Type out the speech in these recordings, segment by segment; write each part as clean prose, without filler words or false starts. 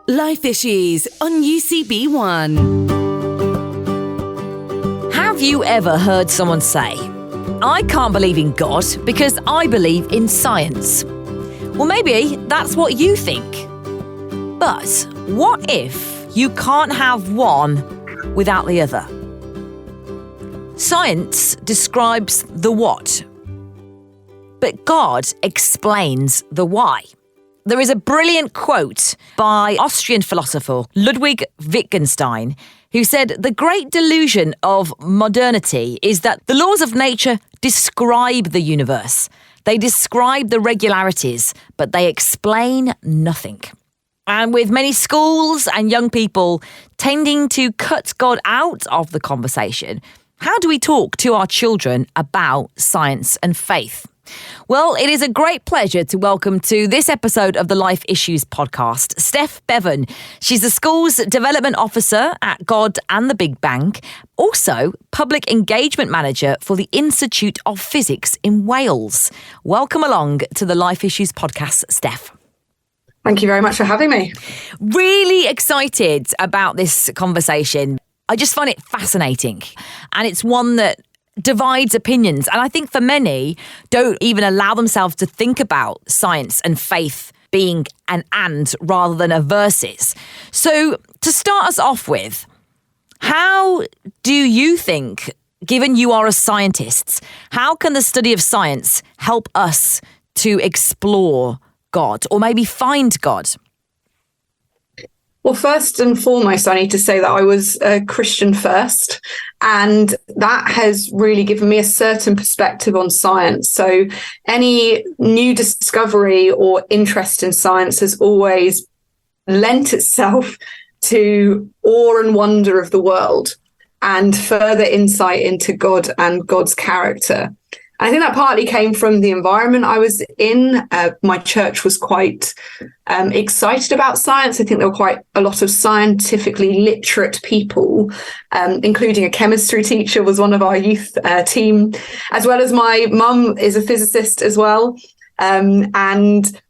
Life Issues on UCB One. Have you ever heard someone say, "I can't believe in God because I believe in science"? Well, maybe that's what you think. But what if you can't have one without the other? Science describes the what, but God explains the why. There is a brilliant quote by Austrian philosopher Ludwig Wittgenstein, who said, "The great delusion of modernity is that the laws of nature describe the universe. They describe the regularities, but they explain nothing." And with many schools and young people tending to cut God out of the conversation, how do we talk to our children about science and faith? Well, it is a great pleasure to welcome to this episode of the Life Issues podcast, Steph Bevan. She's the school's development officer at God and the Big Bang, also public engagement manager for the Institute of Physics in Wales. Welcome along to the Life Issues podcast, Steph. Thank you very much for having me. Really excited about this conversation. I just find it fascinating, and it's one that divides opinions. And I think for many don't even allow themselves to think about science and faith being an and rather than a versus. So to start us off with, how do you think, given you are a scientist, how can the study of science help us to explore God or maybe find God? Well, first and foremost, I need to say that I was a Christian first, and that has really given me a certain perspective on science. So any new discovery or interest in science has always lent itself to awe and wonder of the world and further insight into God and God's character. I think that partly came from the environment I was in. My church was quite excited about science. I think there were quite a lot of scientifically literate people, including a chemistry teacher was one of our youth team, as well as my mum is a physicist as well. And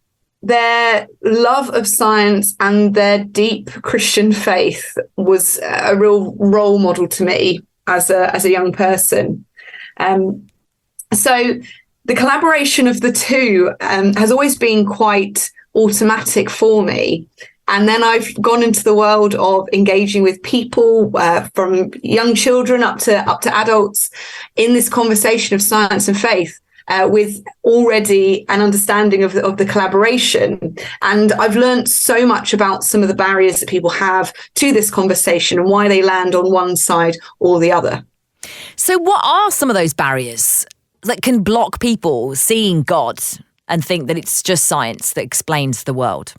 their love of science and their deep Christian faith was a real role model to me as a young person. So the collaboration of the two has always been quite automatic for me. And then I've gone into the world of engaging with people from young children up to adults in this conversation of science and faith with already an understanding of the collaboration. And I've learned so much about some of the barriers that people have to this conversation and why they land on one side or the other. So what are some of those barriers that can block people seeing God and think that it's just science that explains the world?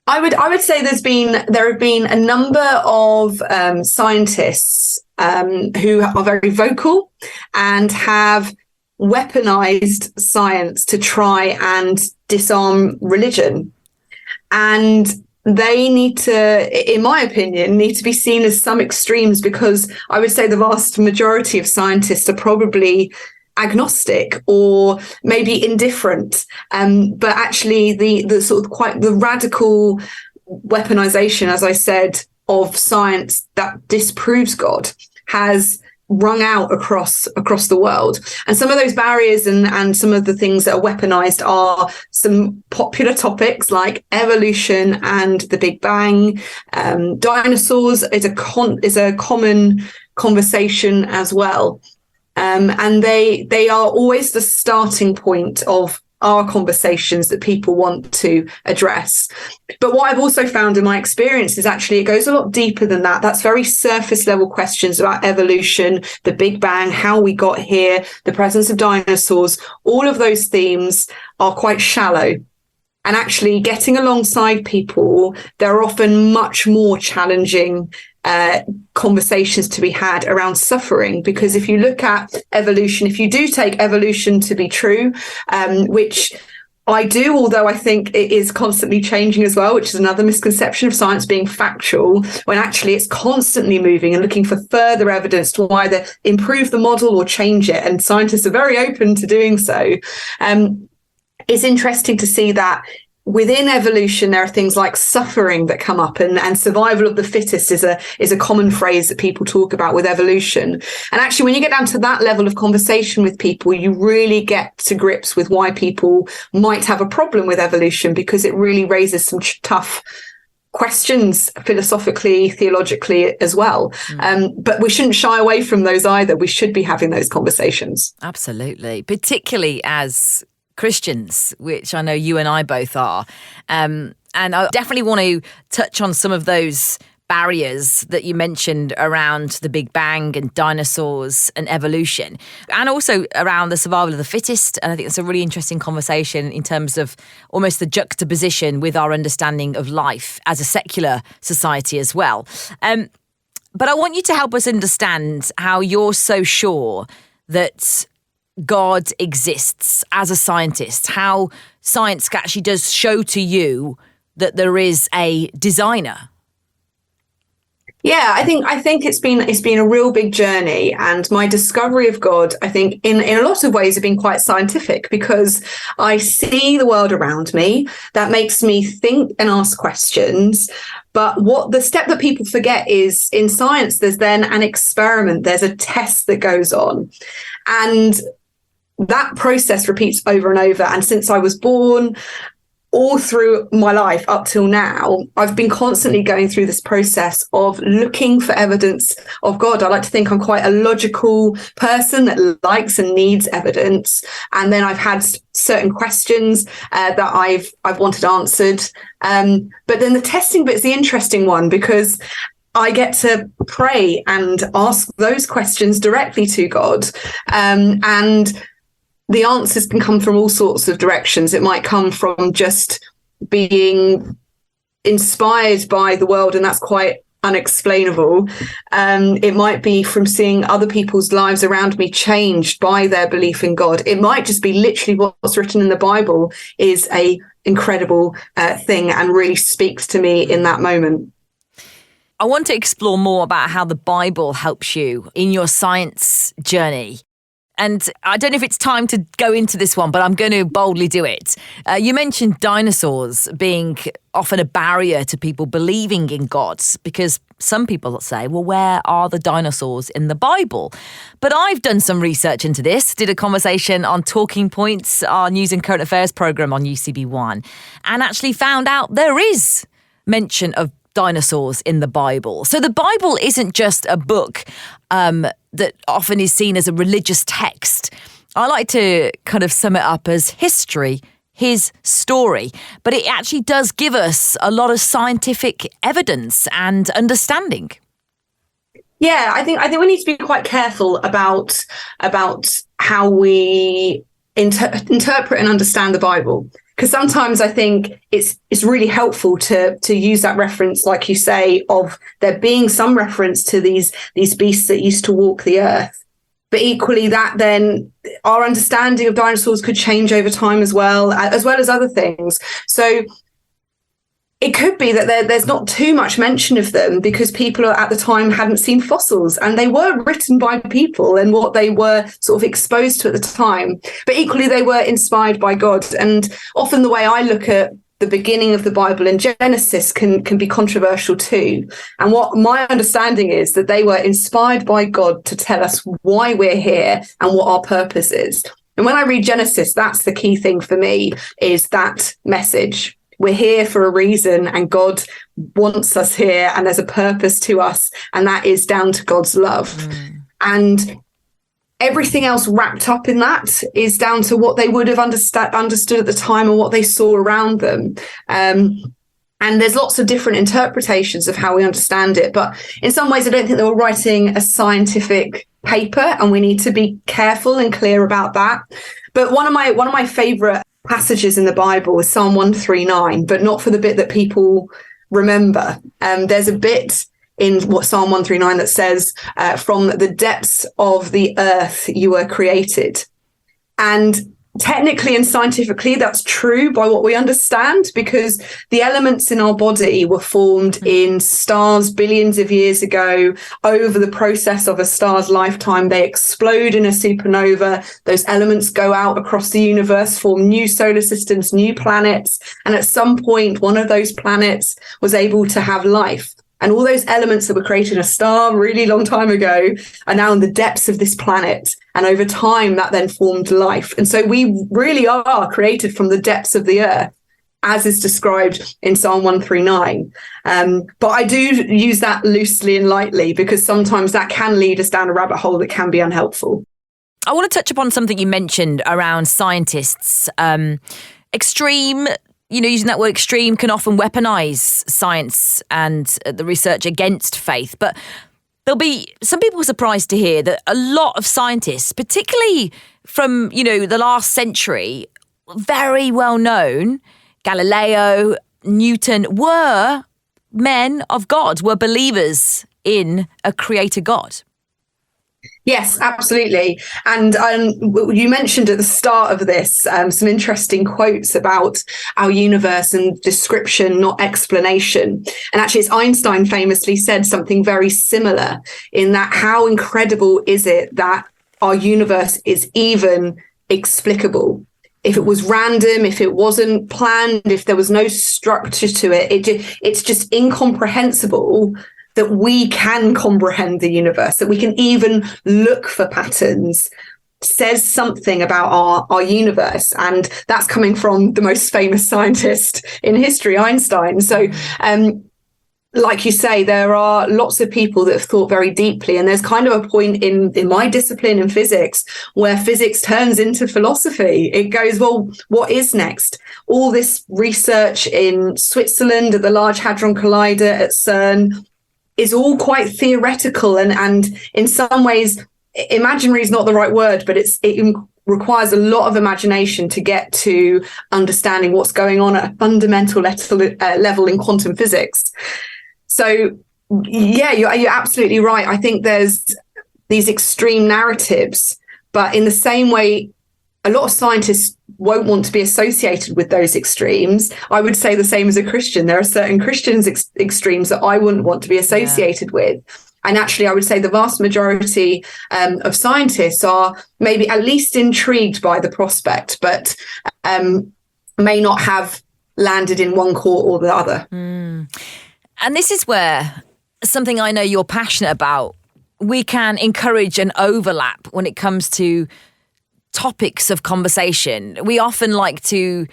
I would say there have been a number of scientists who are very vocal and have weaponized science to try and disarm religion. And they need to, in my opinion, need to be seen as some extremes, because I would say the vast majority of scientists are probably agnostic or maybe indifferent, but actually the sort of quite the radical weaponization, as I said, of science that disproves God has rung out across the world. And some of those barriers and some of the things that are weaponized are some popular topics like evolution and the Big Bang. Dinosaurs is a common conversation as well. And they are always the starting point of our conversations that people want to address. But what I've also found in my experience is actually it goes a lot deeper than that. That's very surface level questions about evolution, the Big Bang, how we got here, the presence of dinosaurs. All of those themes are quite shallow. And actually getting alongside people, there are often much more challenging conversations to be had around suffering. Because if you look at evolution, if you do take evolution to be true, which I do, although I think it is constantly changing as well, which is another misconception of science being factual, when actually it's constantly moving and looking for further evidence to either improve the model or change it. And scientists are very open to doing so. It's interesting to see that within evolution, there are things like suffering that come up, and survival of the fittest is a common phrase that people talk about with evolution. And actually, when you get down to that level of conversation with people, you really get to grips with why people might have a problem with evolution, because it really raises some tough questions philosophically, theologically as well. But we shouldn't shy away from those either. We should be having those conversations. Absolutely, particularly as Christians, which I know you and I both are. And I definitely want to touch on some of those barriers that you mentioned around the Big Bang and dinosaurs and evolution, and also around the survival of the fittest. And I think it's a really interesting conversation in terms of almost the juxtaposition with our understanding of life as a secular society as well. But I want you to help us understand how you're so sure that God exists as a scientist, how science actually does show to you that there is a designer. Yeah, I think it's been a real big journey, and my discovery of God, I think, in a lot of ways, have been quite scientific, because I see the world around me. That makes me think and ask questions. But what the step that people forget is, in science, there's then an experiment, there's a test that goes on, and that process repeats over and over. And since I was born, all through my life up till now, I've been constantly going through this process of looking for evidence of God. I like to think I'm quite a logical person that likes and needs evidence. And then I've had certain questions that I've wanted answered. But then the testing bit's the interesting one, because I get to pray and ask those questions directly to God. And the answers can come from all sorts of directions. It might come from just being inspired by the world, and that's quite unexplainable. It might be from seeing other people's lives around me changed by their belief in God. It might just be literally what's written in the Bible is a incredible thing and really speaks to me in that moment. I want to explore more about how the Bible helps you in your science journey. And I don't know if it's time to go into this one, but I'm going to boldly do it. You mentioned dinosaurs being often a barrier to people believing in God, because some people say, well, where are the dinosaurs in the Bible? But I've done some research into this, did a conversation on Talking Points, our news and current affairs programme on UCB One, and actually found out there is mention of dinosaurs in the Bible. So the Bible isn't just a book that often is seen as a religious text. I like to kind of sum it up as history, his story, but it actually does give us a lot of scientific evidence and understanding. Yeah, I think we need to be quite careful about how we interpret and understand the Bible. Because sometimes I think it's really helpful to use that reference, like you say, of there being some reference to these beasts that used to walk the earth. But equally, that then our understanding of dinosaurs could change over time as well as other things. So it could be that there's not too much mention of them because people at the time hadn't seen fossils, and they were written by people and what they were sort of exposed to at the time. But equally, they were inspired by God. And often the way I look at the beginning of the Bible in Genesis can be controversial too. And what my understanding is that they were inspired by God to tell us why we're here and what our purpose is. And when I read Genesis, that's the key thing for me, is that message. We're here for a reason, and God wants us here, and there's a purpose to us, and that is down to God's love. And everything else wrapped up in that is down to what they would have understood at the time and what they saw around them. And there's lots of different interpretations of how we understand it. But in some ways, I don't think they were writing a scientific paper, and we need to be careful and clear about that. But one of my favorite passages in the Bible is Psalm 139, but not for the bit that people remember. There's a bit in Psalm 139 that says, from the depths of the earth you were created. And technically and scientifically, that's true by what we understand, because the elements in our body were formed in stars billions of years ago. Over the process of a star's lifetime, they explode in a supernova. Those elements go out across the universe, form new solar systems, new planets. And at some point, one of those planets was able to have life. And all those elements that were created in a star really long time ago are now in the depths of this planet. And over time, that then formed life. And so we really are created from the depths of the earth, as is described in Psalm 139. But I do use that loosely and lightly, because sometimes that can lead us down a rabbit hole that can be unhelpful. I want to touch upon something you mentioned around scientists. Extreme, using that word extreme can often weaponize science and the research against faith. But there'll be some people surprised to hear that a lot of scientists, particularly from, the last century, very well known, Galileo, Newton, were men of God, were believers in a creator God. Yes, absolutely. And you mentioned at the start of this some interesting quotes about our universe and description, not explanation. And actually, as Einstein famously said something very similar, in that how incredible is it that our universe is even explicable? If it was random, if it wasn't planned, if there was no structure to it, it's just incomprehensible that we can comprehend the universe, that we can even look for patterns, says something about our universe. And that's coming from the most famous scientist in history, Einstein. So, like you say, there are lots of people that have thought very deeply. And there's kind of a point in my discipline in physics where physics turns into philosophy. It goes, well, what is next? All this research in Switzerland at the Large Hadron Collider at CERN is all quite theoretical, and in some ways, imaginary is not the right word, but it requires a lot of imagination to get to understanding what's going on at a fundamental level in quantum physics. So, yeah, you're absolutely right. I think there's these extreme narratives, but in the same way, a lot of scientists won't want to be associated with those extremes. I would say the same as a Christian. There are certain Christians' extremes that I wouldn't want to be associated with. And actually, I would say the vast majority of scientists are maybe at least intrigued by the prospect, but may not have landed in one court or the other. And this is where something I know you're passionate about, we can encourage an overlap when it comes to topics of conversation. We often like to,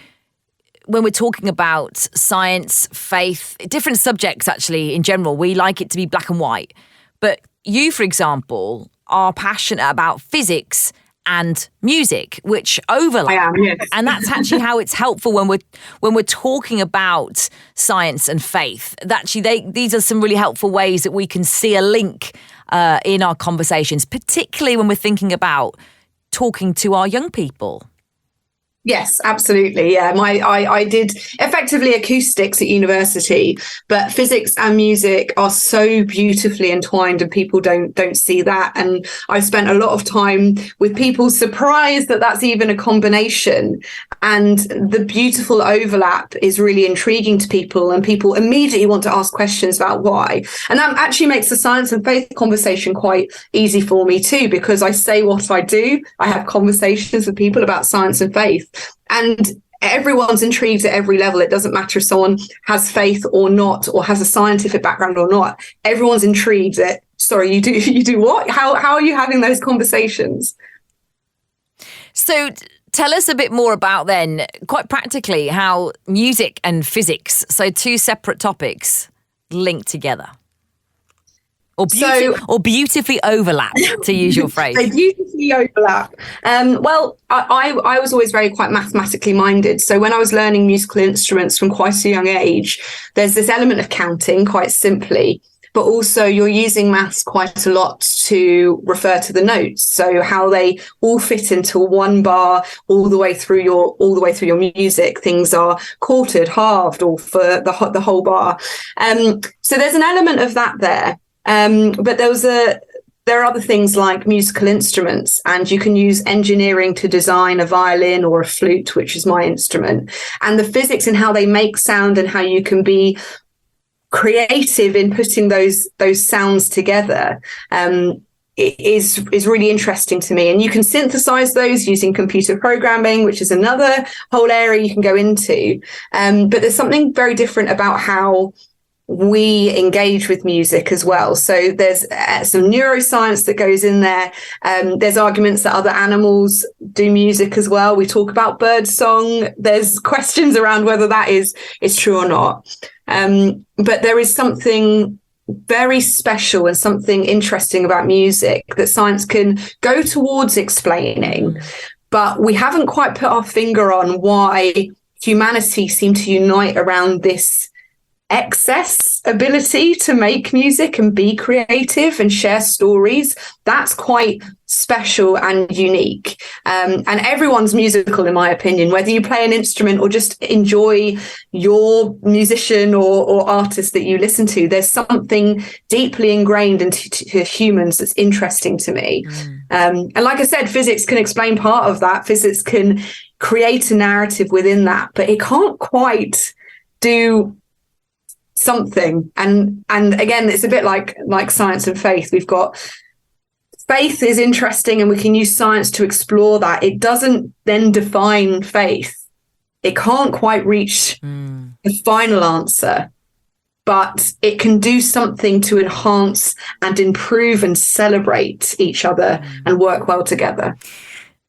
when we're talking about science, faith, different subjects actually in general, we like it to be black and white. But you, for example, are passionate about physics and music, which overlap. I am, yes. And that's actually how it's helpful when we're talking about science and faith. Actually, these are some really helpful ways that we can see a link in our conversations, particularly when we're thinking about talking to our young people. Yes, absolutely. Yeah, I did effectively acoustics at university, but physics and music are so beautifully entwined, and people don't see that. And I spent a lot of time with people surprised that that's even a combination. And the beautiful overlap is really intriguing to people, and people immediately want to ask questions about why. And that actually makes the science and faith conversation quite easy for me too, because I say what I do. I have conversations with people about science and faith. And everyone's intrigued at every level. It doesn't matter if someone has faith or not, or has a scientific background or not. Everyone's intrigued at, sorry, you do what? How are you having those conversations? So tell us a bit more about then, quite practically, how music and physics, so two separate topics, link together. Or beautifully overlap, to use your phrase. They beautifully overlap. Well, I was always quite mathematically minded. So when I was learning musical instruments from quite a young age, there's this element of counting, quite simply, but also you're using maths quite a lot to refer to the notes. So how they all fit into one bar all the way through your music. Things are quartered, halved, or for the whole bar. So there's an element of that there. But there was there are other things like musical instruments, and you can use engineering to design a violin or a flute, which is my instrument. And the physics and how they make sound and how you can be creative in putting those sounds together is really interesting to me. And you can synthesize those using computer programming, which is another whole area you can go into. But there's something very different about how we engage with music as well. So there's some neuroscience that goes in there. There's arguments that other animals do music as well. We talk about bird song. There's questions around whether that is true or not. But there is something very special and something interesting about music that science can go towards explaining, but we haven't quite put our finger on why humanity seemed to unite around this excess ability to make music and be creative and share stories. That's quite special and unique. And everyone's musical, in my opinion, whether you play an instrument or just enjoy your musician or artist that you listen to. There's something deeply ingrained into humans that's interesting to me. And like I said, physics can explain part of that. Physics can create a narrative within that, but it can't quite do something. And again, it's a bit like science and faith. We've got faith is interesting, and we can use science to explore that. It doesn't then define faith. It can't quite reach the final answer, but it can do something to enhance and improve and celebrate each other and work well together.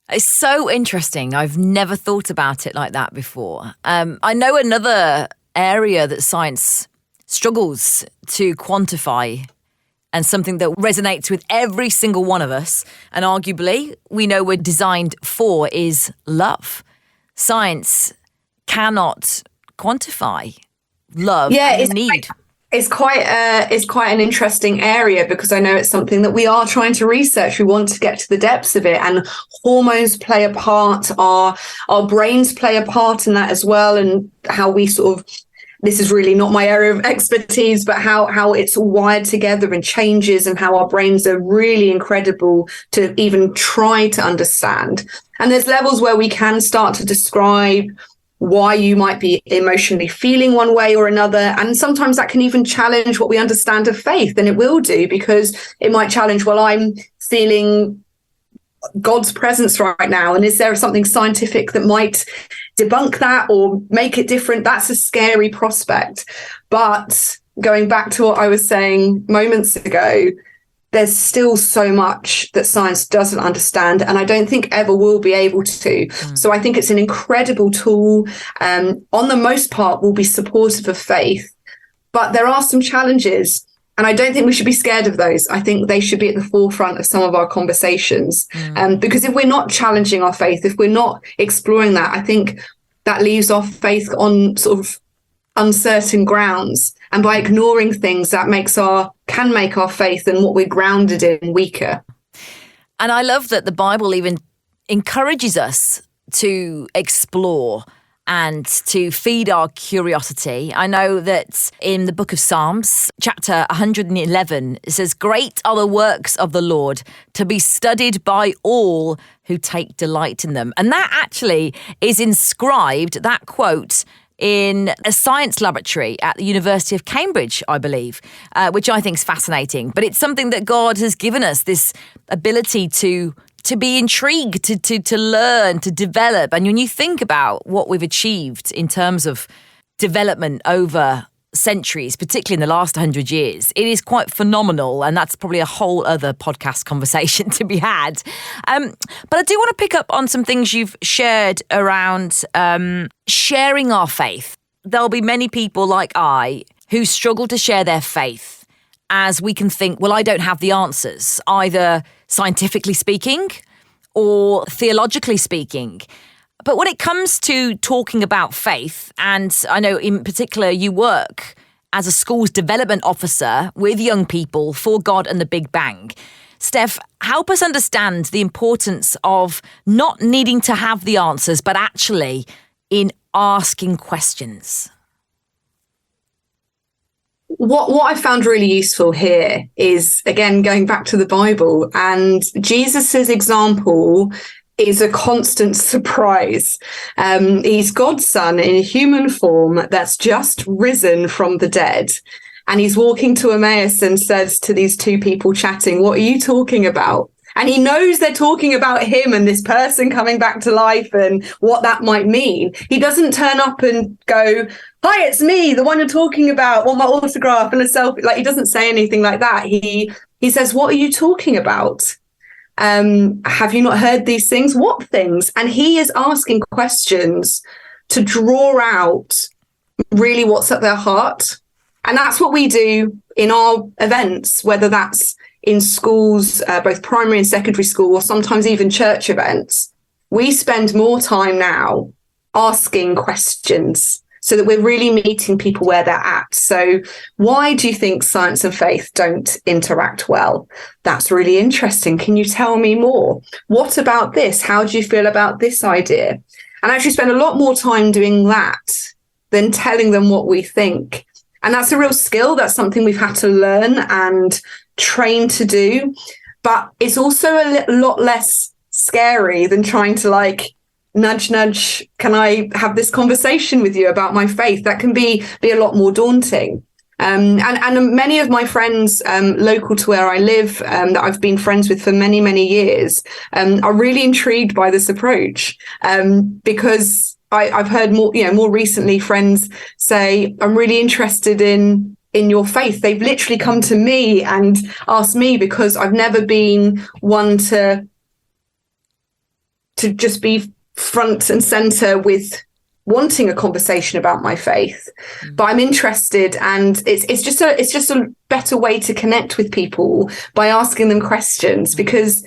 It's so interesting. I've never thought about it like that before. I know another area that science struggles to quantify, and something that resonates with every single one of us, and arguably we know we're designed for, is love. Science cannot quantify love and need. It's quite an interesting area, because I know it's something that we are trying to research. We want to get to the depths of it, and hormones play a part. Our brains play a part in that as well, and how we sort of, this is really not my area of expertise, but how it's all wired together and changes, and how our brains are really incredible to even try to understand. And there's levels where we can start to describe why you might be emotionally feeling one way or another. And sometimes that can even challenge what we understand of faith, and it will do, because it might challenge, well, I'm feeling God's presence right now, and is there something scientific that might debunk that or make it different? That's a scary prospect. But going back to what I was saying moments ago, there's still so much that science doesn't understand, and I don't think ever will be able to. So I think it's an incredible tool. On the most part, will be supportive of faith, but there are some challenges. And I don't think we should be scared of those. I think they should be at the forefront of some of our conversations. Because if we're not challenging our faith, if we're not exploring that, I think that leaves our faith on sort of uncertain grounds. And by ignoring things, that can make our faith and what we're grounded in weaker. And I love that the Bible even encourages us to explore and to feed our curiosity. I know that in the book of Psalms, chapter 111, it says, "Great are the works of the Lord, to be studied by all who take delight in them." And that actually is inscribed, that quote, in a science laboratory at the University of Cambridge, I believe, which I think is fascinating. But it's something that God has given us, this ability to be intrigued, to learn, to develop. And when you think about what we've achieved in terms of development over centuries, particularly in the last 100 years, it is quite phenomenal. And that's probably a whole other podcast conversation to be had. But I do want to pick up on some things you've shared around sharing our faith. There'll be many people like I who struggle to share their faith, as we can think, well, I don't have the answers, either scientifically speaking or theologically speaking. But when it comes to talking about faith, and I know in particular you work as a schools development officer with young people for God and the Big Bang, Steph, help us understand the importance of not needing to have the answers, but actually in asking questions. What I found really useful here is, again, going back to the Bible, and Jesus's example is a constant surprise. He's God's son in human form that's just risen from the dead. And he's walking to Emmaus and says to these two people chatting, "What are you talking about?" And he knows they're talking about him and this person coming back to life and what that might mean. He doesn't turn up and go, "Hi, it's me, the one you're talking about, want my autograph and a selfie." Like, he doesn't say anything like that. He says, "What are you talking about? Have you not heard these things? What things?" And he is asking questions to draw out really what's at their heart. And that's what we do in our events, whether that's in schools, both primary and secondary school, or sometimes even church events. We spend more time now asking questions so that we're really meeting people where they're at. So why do you think science and faith don't interact well? That's really interesting. Can you tell me more? What about this? How do you feel about this idea? And actually spend a lot more time doing that than telling them what we think. And that's a real skill. That's something we've had to learn and train to do. But it's also a lot less scary than trying to nudge, nudge, can I have this conversation with you about my faith? That can be a lot more daunting. And many of my friends local to where I live, that I've been friends with for many, many years, are really intrigued by this approach, because I've heard more recently friends say, "I'm really interested in your faith." They've literally come to me and asked me because I've never been one to just be front and center with wanting a conversation about my faith, but I'm interested, and it's just a better way to connect with people by asking them questions, because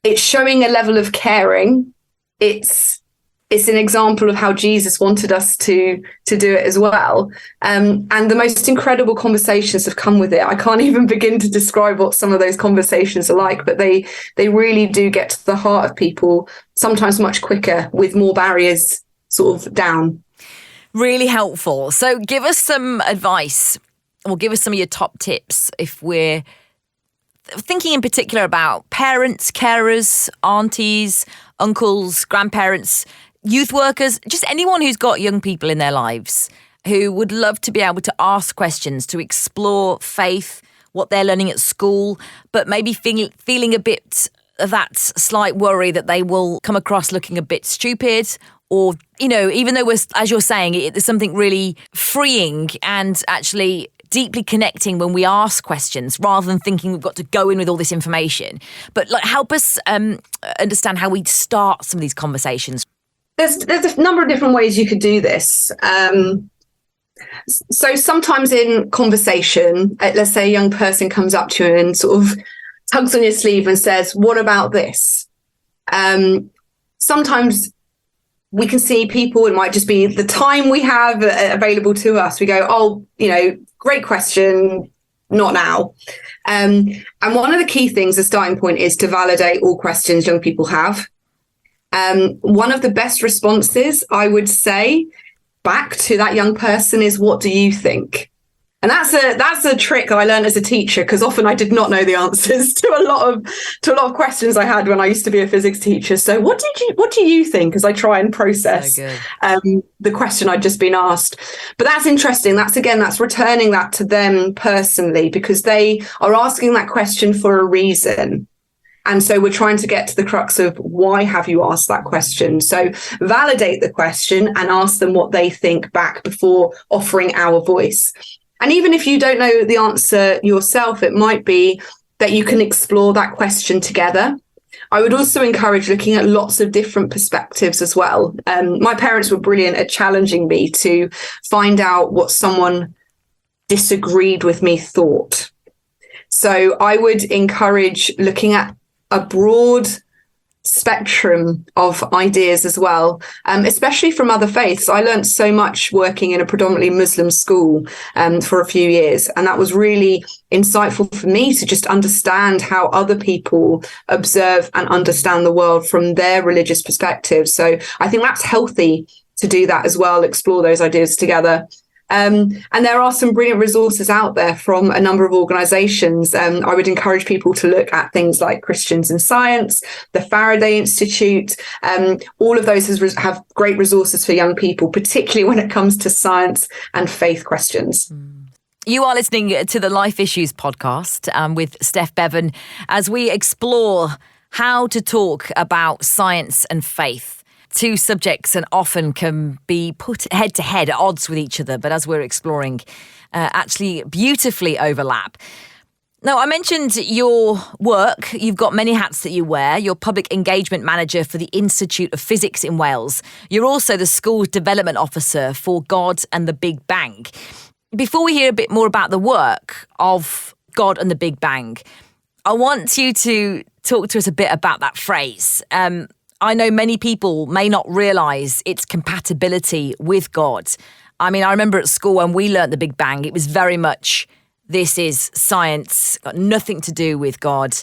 it's showing a level of caring. It's an example of how Jesus wanted us to do it as well. And the most incredible conversations have come with it. I can't even begin to describe what some of those conversations are like, but they really do get to the heart of people, sometimes much quicker, with more barriers sort of down. Really helpful. So give us some advice, or give us some of your top tips if we're thinking in particular about parents, carers, aunties, uncles, grandparents, youth workers, just anyone who's got young people in their lives who would love to be able to ask questions, to explore faith, what they're learning at school, but maybe feeling a bit of that slight worry that they will come across looking a bit stupid, or, even though as you're saying, there's something really freeing and actually deeply connecting when we ask questions rather than thinking we've got to go in with all this information. But help us understand how we start some of these conversations. There's a number of different ways you could do this. So sometimes in conversation, let's say a young person comes up to you and sort of tugs on your sleeve and says, "What about this?" Sometimes we can see people, it might just be the time we have available to us. We go, "Oh, great question, not now." And one of the key things, the starting point, is to validate all questions young people have. One of the best responses, I would say, back to that young person is, "What do you think?" And that's a trick I learned as a teacher, because often I did not know the answers to a lot of questions I had when I used to be a physics teacher. So what do you think, as I try and process the question I'd just been asked. But that's interesting. That's returning that to them personally, because they are asking that question for a reason. And so we're trying to get to the crux of, why have you asked that question? So validate the question and ask them what they think back before offering our voice. And even if you don't know the answer yourself, it might be that you can explore that question together. I would also encourage looking at lots of different perspectives as well. My parents were brilliant at challenging me to find out what someone disagreed with me thought. So I would encourage looking at a broad spectrum of ideas as well, especially from other faiths. I learned so much working in a predominantly Muslim school for a few years, and that was really insightful for me to just understand how other people observe and understand the world from their religious perspective. So I think that's healthy to do that as well, explore those ideas together. And there are some brilliant resources out there from a number of organizations. I would encourage people to look at things like Christians in Science, the Faraday Institute. All of those have great resources for young people, particularly when it comes to science and faith questions. You are listening to the Life Issues podcast with Steph Bevan as we explore how to talk about science and faith. Two subjects and often can be put head to head at odds with each other, but as we're exploring, actually beautifully overlap. Now, I mentioned your work. You've got many hats that you wear. You're public engagement manager for the Institute of Physics in Wales. You're also the school's development officer for God and the Big Bang. Before we hear a bit more about the work of God and the Big Bang, I want you to talk to us a bit about that phrase. I know many people may not realise its compatibility with God. I mean, I remember at school when we learnt the Big Bang, it was very much, this is science, got nothing to do with God.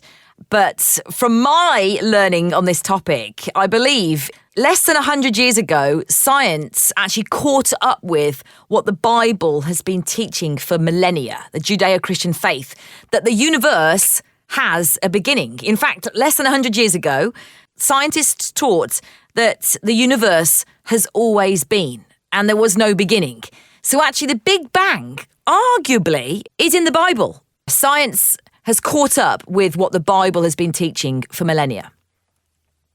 But from my learning on this topic, I believe less than 100 years ago, science actually caught up with what the Bible has been teaching for millennia, the Judeo-Christian faith, that the universe has a beginning. In fact, less than 100 years ago, scientists taught that the universe has always been and there was no beginning. So actually the Big Bang, arguably, is in the Bible. Science has caught up with what the Bible has been teaching for millennia.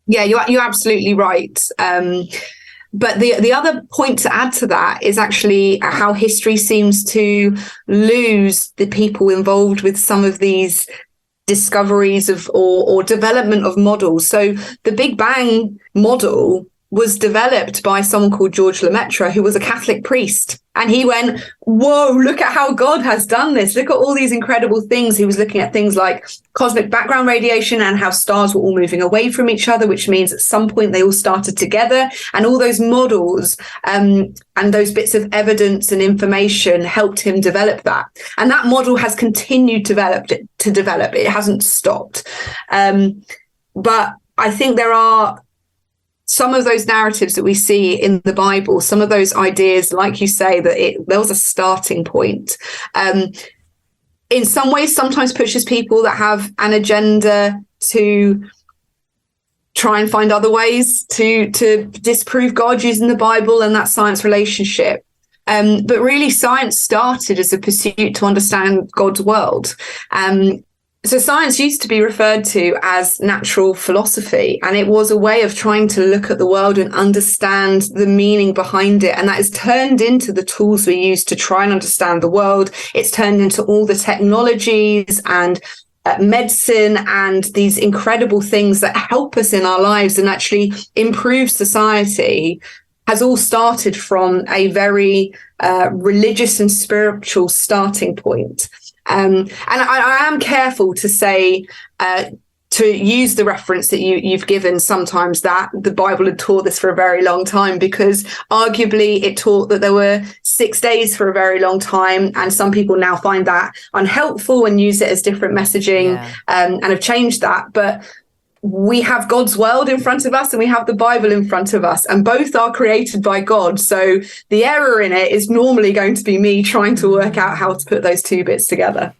Yeah, you're absolutely right. But the other point to add to that is actually how history seems to lose the people involved with some of these discoveries of or development of models. So the Big Bang model was developed by someone called George Lemaitre, who was a Catholic priest. And he went, whoa, look at how God has done this. Look at all these incredible things. He was looking at things like cosmic background radiation and how stars were all moving away from each other, which means at some point they all started together. And all those models and those bits of evidence and information helped him develop that. And that model has continued to develop. It hasn't stopped. But I think there are some of those narratives that we see in the Bible, some of those ideas, like you say, that there was a starting point. In some ways, sometimes pushes people that have an agenda to try and find other ways to disprove God using the Bible and that science relationship. But really, science started as a pursuit to understand God's world. So science used to be referred to as natural philosophy, and it was a way of trying to look at the world and understand the meaning behind it. And that has turned into the tools we use to try and understand the world. It's turned into all the technologies and medicine and these incredible things that help us in our lives and actually improve society. Has all started from a very religious and spiritual starting point. And I am careful to say, to use the reference that you've given sometimes, that the Bible had taught this for a very long time, because arguably it taught that there were 6 days for a very long time. And some people now find that unhelpful and use it as different messaging and have changed that. But we have God's world in front of us and we have the Bible in front of us, and both are created by God. So the error in it is normally going to be me trying to work out how to put those two bits together.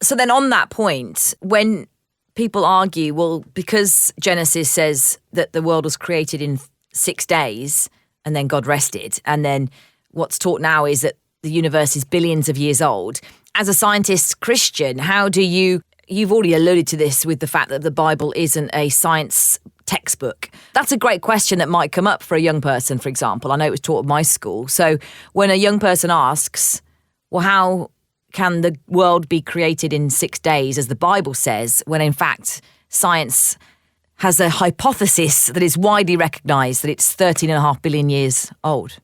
So then on that point, when people argue, well, because Genesis says that the world was created in 6 days and then God rested, and then what's taught now is that the universe is billions of years old. As a scientist Christian, how do you've already alluded to this with the fact that the Bible isn't a science textbook. That's a great question that might come up for a young person, for example. I know it was taught at my school. So when a young person asks, well, how can the world be created in 6 days, as the Bible says, when in fact science has a hypothesis that is widely recognised that it's 13.5 billion years old?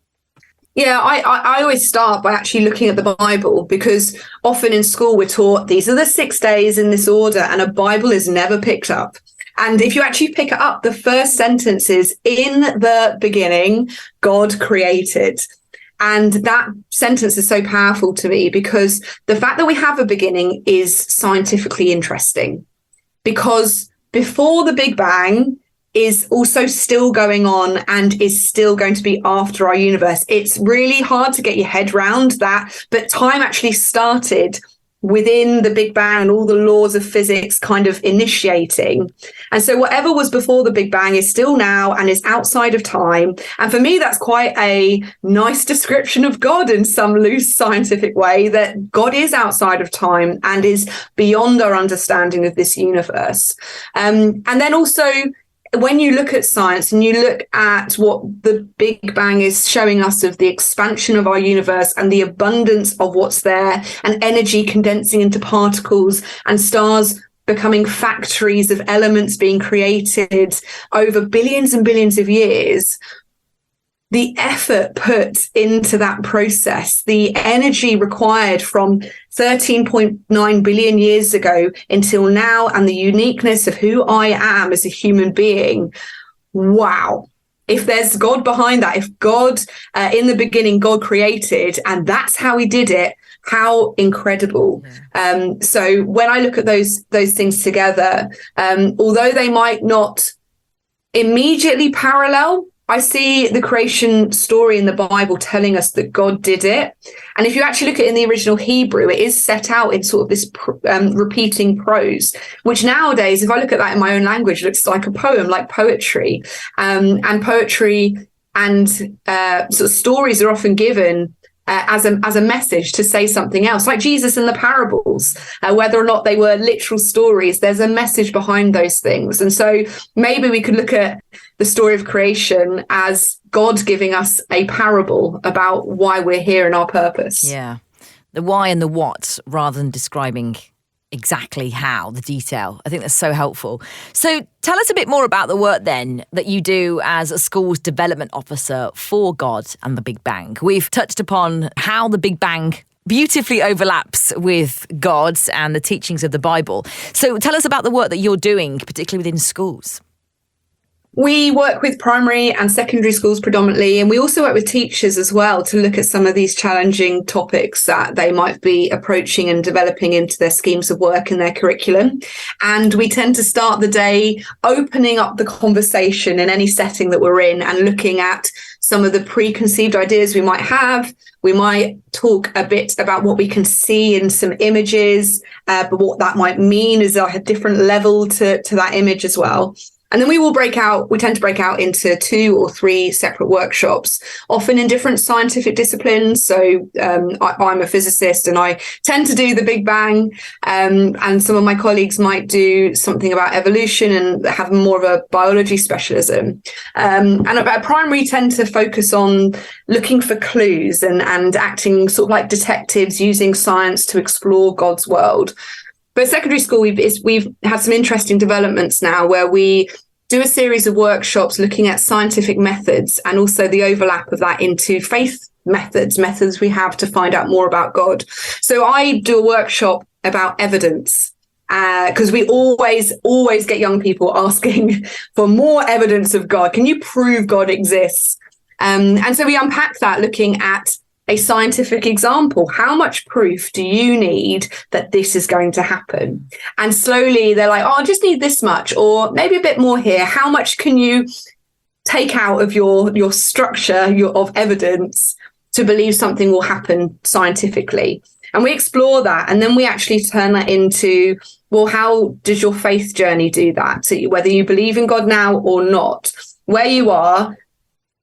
Yeah, I always start by actually looking at the Bible, because often in school we're taught these are the 6 days in this order, and a Bible is never picked up. And if you actually pick it up, the first sentence is, in the beginning, God created. And that sentence is so powerful to me, because the fact that we have a beginning is scientifically interesting. Because before the Big Bang, is also still going on and is still going to be after our universe. It's really hard to get your head round that, but time actually started within the Big Bang and all the laws of physics kind of initiating. And so whatever was before the Big Bang is still now and is outside of time. And for me, that's quite a nice description of God in some loose scientific way, that God is outside of time and is beyond our understanding of this universe. And then also, when you look at science and you look at what the Big Bang is showing us of the expansion of our universe and the abundance of what's there, and energy condensing into particles and stars becoming factories of elements being created over billions and billions of years, the effort put into that process, the energy required from 13.9 billion years ago until now, and the uniqueness of who I am as a human being. Wow. If there's God behind that, if God, in the beginning, God created, and that's how he did it, how incredible. So when I look at those things together, although they might not immediately parallel, I see the creation story in the Bible telling us that God did it. And if you actually look at it in the original Hebrew, it is set out in sort of this repeating prose, which nowadays, if I look at that in my own language, looks like a poem, like poetry. And poetry and sort of stories are often given as a message to say something else, like Jesus and the parables, whether or not they were literal stories, there's a message behind those things. And so maybe we could look at the story of creation as God giving us a parable about why we're here and our purpose. Yeah. The why and the what, rather than describing exactly how, the detail. I think that's so helpful. So tell us a bit more about the work then that you do as a school's development officer for God and the Big Bang. We've touched upon how the Big Bang beautifully overlaps with God and the teachings of the Bible. So tell us about the work that you're doing, particularly within schools. We work with primary and secondary schools predominantly, and we also work with teachers as well to look at some of these challenging topics that they might be approaching and developing into their schemes of work and their curriculum. And we tend to start the day opening up the conversation in any setting that we're in and looking at some of the preconceived ideas we might have. We might talk a bit about what we can see in some images, but what that might mean is a different level to that image as well. And then we tend to break out into 2 or 3 separate workshops, often in different scientific disciplines. So I'm a physicist and I tend to do the Big Bang, and some of my colleagues might do something about evolution and have more of a biology specialism. And at primary tend to focus on looking for clues and acting sort of like detectives, using science to explore God's world. But secondary school, we've had some interesting developments now where we do a series of workshops looking at scientific methods and also the overlap of that into faith methods we have to find out more about God. So I do a workshop about evidence because we always get young people asking for more evidence of God. Can you prove God exists? And so we unpack that looking at a scientific example. How much proof do you need that this is going to happen? And slowly they're like, oh, I just need this much, or maybe a bit more here. How much can you take out of your structure of evidence to believe something will happen scientifically? And we explore that. And then we actually turn that into, well, how does your faith journey do that? So whether you believe in God now or not, where you are,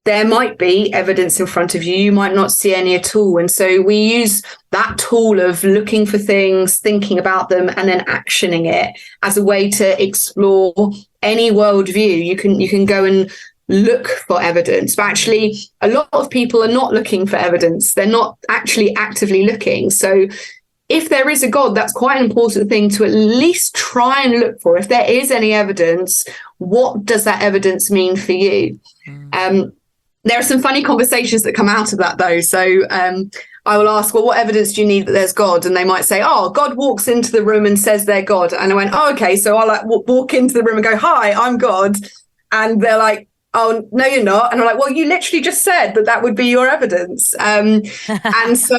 there might be evidence in front of you. You might not see any at all. And so we use that tool of looking for things, thinking about them, and then actioning it as a way to explore any worldview. You can go and look for evidence, but actually a lot of people are not looking for evidence. They're not actually actively looking. So if there is a God, that's quite an important thing to at least try and look for. If there is any evidence, what does that evidence mean for you? There are some funny conversations that come out of that, though. So I will ask, well, what evidence do you need that there's God? And they might say, oh, God walks into the room and says they're God. And I went, oh, okay. So I'll like walk into the room and go, hi, I'm God. And they're like, oh, no, you're not. And I'm like, well, you literally just said that would be your evidence. And so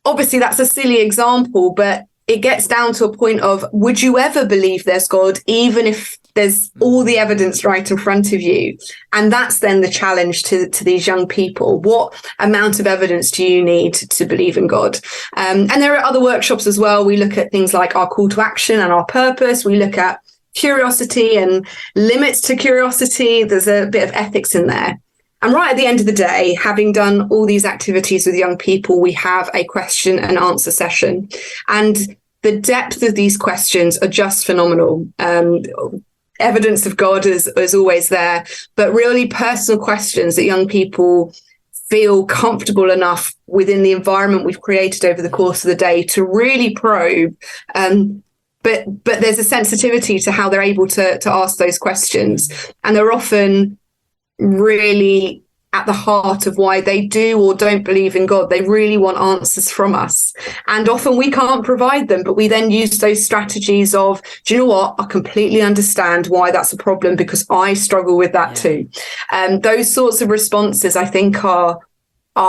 obviously that's a silly example, but it gets down to a point of, would you ever believe there's God, even if There's all the evidence right in front of you. And that's then the challenge to these young people. What amount of evidence do you need to believe in God? And there are other workshops as well. We look at things like our call to action and our purpose. We look at curiosity and limits to curiosity. There's a bit of ethics in there. And right at the end of the day, having done all these activities with young people, we have a question and answer session. And the depth of these questions are just phenomenal. Evidence of God is always there, but really personal questions that young people feel comfortable enough within the environment we've created over the course of the day to really probe. But there's a sensitivity to how they're able to ask those questions. And they're often really at the heart of why they do or don't believe in God. They really want answers from us. And often we can't provide them, but we then use those strategies of, do you know what? I completely understand why that's a problem because I struggle with that too. Those sorts of responses, I think, are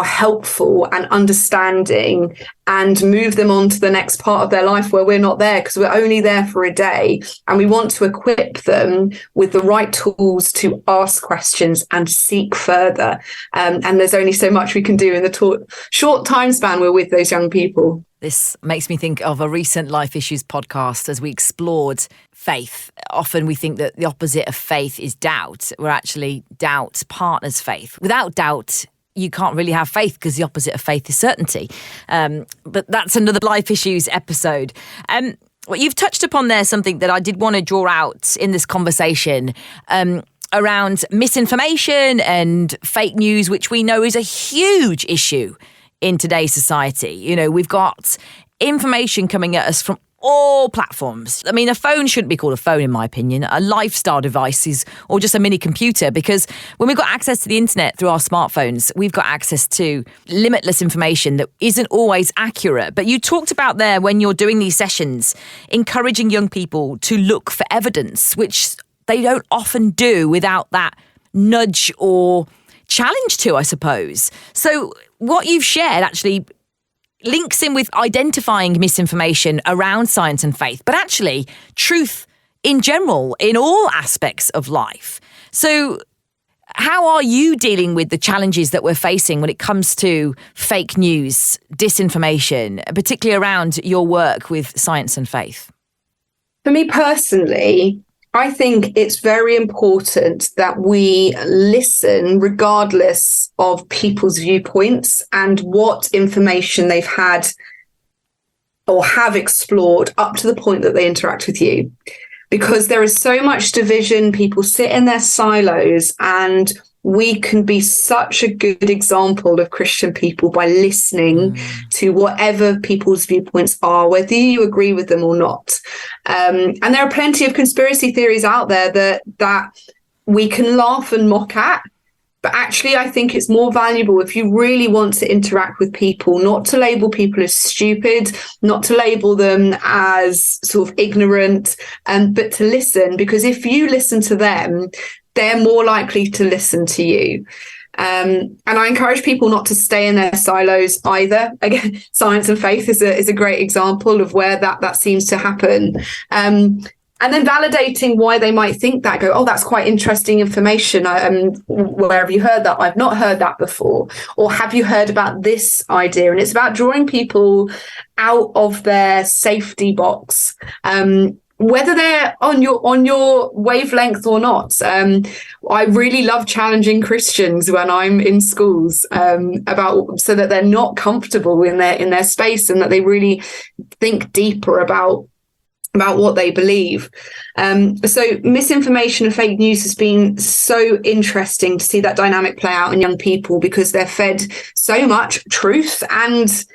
helpful and understanding and move them on to the next part of their life where we're not there because we're only there for a day, and we want to equip them with the right tools to ask questions and seek further. And there's only so much we can do in the short time span we're with those young people. This makes me think of a recent Life Issues podcast as we explored faith. Often we think that the opposite of faith is doubt, where actually doubt partners faith. Without doubt, you can't really have faith because the opposite of faith is certainty. But that's another Life Issues episode. What you've touched upon there, something that I did want to draw out in this conversation around misinformation and fake news, which we know is a huge issue in today's society. You know, we've got information coming at us from all platforms. I mean, a phone shouldn't be called a phone, in my opinion. A lifestyle device is, or just a mini computer, because when we've got access to the internet through our smartphones, we've got access to limitless information that isn't always accurate. But you talked about there, when you're doing these sessions, encouraging young people to look for evidence, which they don't often do without that nudge or challenge to, I suppose. So what you've shared actually links in with identifying misinformation around science and faith, but actually truth in general in all aspects of life. So how are you dealing with the challenges that we're facing when it comes to fake news, disinformation, particularly around your work with science and faith? For me personally, I think it's very important that we listen regardless of people's viewpoints and what information they've had or have explored up to the point that they interact with you. Because there is so much division, people sit in their silos, and we can be such a good example of Christian people by listening to whatever people's viewpoints are, whether you agree with them or not. And there are plenty of conspiracy theories out there that we can laugh and mock at. But actually, I think it's more valuable if you really want to interact with people, not to label people as stupid, not to label them as sort of ignorant, but to listen, because if you listen to them, they're more likely to listen to you. And I encourage people not to stay in their silos either. Again, science and faith is a great example of where that seems to happen. And then validating why they might think that, go, oh, that's quite interesting information. Where have you heard that? I've not heard that before. Or have you heard about this idea? And it's about drawing people out of their safety box, whether they're on your wavelength or not. I really love challenging Christians when I'm in schools about, so that they're not comfortable in their space, and that they really think deeper about what they believe. So misinformation and fake news has been so interesting to see that dynamic play out in young people, because they're fed so much truth and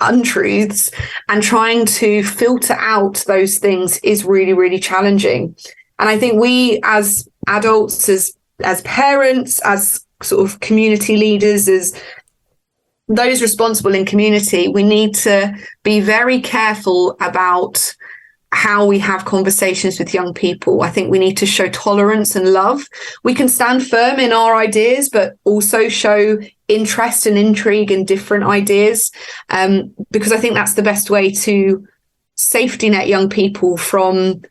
untruths, and trying to filter out those things is really, really challenging. And I think we as adults, as parents, as sort of community leaders, as those responsible in community, we need to be very careful about how we have conversations with young people. I think we need to show tolerance and love. We can stand firm in our ideas, but also show interest and intrigue in different ideas, because I think that's the best way to safety net young people from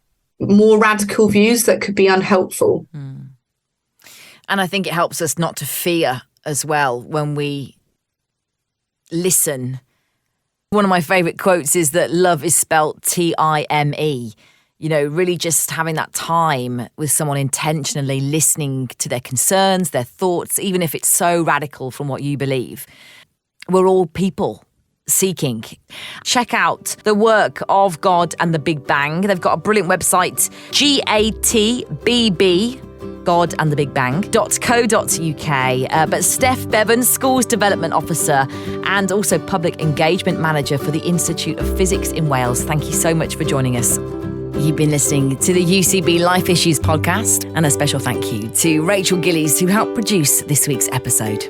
more radical views that could be unhelpful. And I think it helps us not to fear as well when we listen. One of my favourite quotes is that love is spelt Time. You know, really just having that time with someone, intentionally listening to their concerns, their thoughts, even if it's so radical from what you believe. We're all people seeking. Check out the work of God and the Big Bang. They've got a brilliant website, GATBB, godandthebigbang.co.uk. But Steph Bevan, Schools Development Officer and also Public Engagement Manager for the Institute of Physics in Wales. Thank you so much for joining us. You've been listening to the UCB Life Issues podcast, and a special thank you to Rachel Gillies, who helped produce this week's episode.